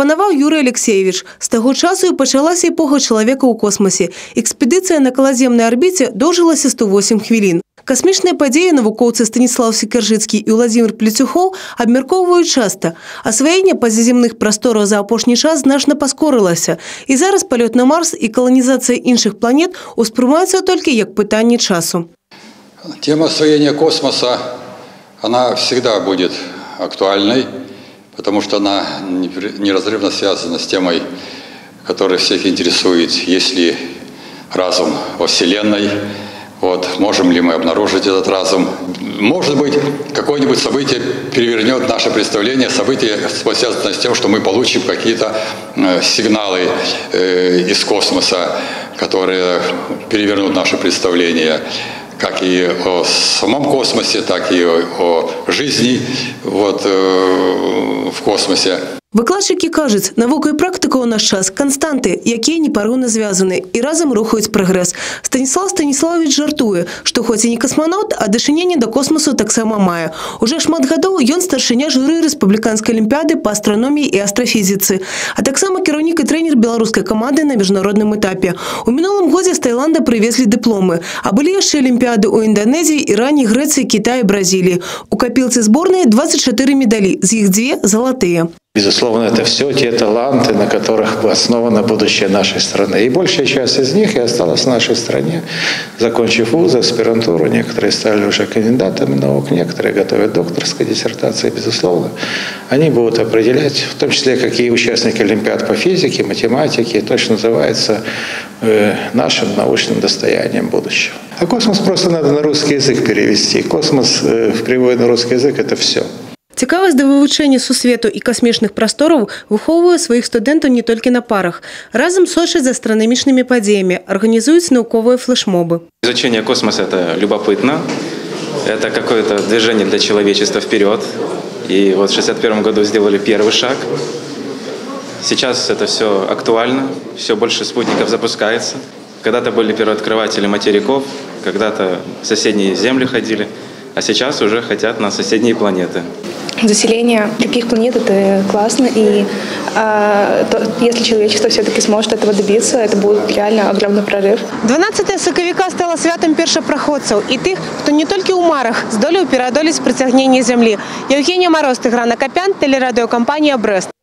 прапанаваў Юрий Алексеевич. З таго часу і пачалася эпоха чалавека ў космосе. Экспедыцыя на акалаземнай арбіце доўжылася 108 хвілін. Касмічныя падзеі навукоўцы Станіслав Секержыцкі і Владимир Плецюхоў абмяркоўваюць часта. Асваенне пазаземных прастораў за апошні час значна паскорылася. І зараз палёт на Марс і каланізацыя іншых планет успрымаюцца толькі як пытанне часу. Тема освоения космоса, она всегда будет актуальной, потому что она неразрывно связана с темой, которая всех интересует. Есть ли разум во Вселенной? Можем ли мы обнаружить этот разум? Может быть, какое-нибудь событие перевернет наше представление. Событие связано с тем, что мы получим какие-то сигналы из космоса, которые перевернут наше представление. Как и о самом космосе, так и о жизни в космосе. Выкладчыкі кажуць, навука і практыка ў наш час канстанты, якія непарыўна звязаны і разам рухаюць прагрэс. Станіслав Станіславович жартуе, што хоць і не касманаўт, а дачыненне да космосу таксама мае. Уже шмат гадоў ён старшыня журы рэспубліканскай алімпіяды па астраноміі і астрафізіцы, а таксама кіраўнік і трэнер беларускай каманды на міжнародным этапе. У мінулым годзе з Таіланда прывезлі дыпломы, а былі яшчэ алімпіяды ў Інданезіі, Іране, Грэцыі, Кітаі, Бразіліі. У капілцы зборнай 24 медалі, з іх 2 залатыя. Безусловно, это все те таланты, на которых основано будущее нашей страны. И большая часть из них и осталась в нашей стране, закончив вуз, аспирантуру. Некоторые стали уже кандидатами наук, некоторые готовят докторские диссертации, безусловно. Они будут определять, в том числе, какие участники олимпиад по физике, математике, то, что называется нашим научным достоянием будущего. А космос просто надо на русский язык перевести. Космос, перевод на русский язык, это все. Цікавасць да вывучэння сусвету і касмічных прастораў выхоўвае сваіх студэнтаў не толькі на парах. Разам сочаць за астранамічнымі падзеямі, арганізуюць науковыя флешмобы. Изучение космоса – это любопытно, это какое-то движение для человечества вперед. И в 1961 году сделали первый шаг. Сейчас это все актуально, все больше спутников запускается. Когда-то были первооткрыватели материков, когда-то в соседние земли ходили, а сейчас уже хотят на соседние планеты. Заселение других планет – это классно, и если человечество все-таки сможет этого добиться, это будет реально огромный прорыв. 12 сакавіка стала святом першапраходцаў і тых, хто не толькі ў марах здолеў пераадолець прыцягненне зямлі. Евгения Мороз, Тыгран Акопян, телерадиокомпания «Брест».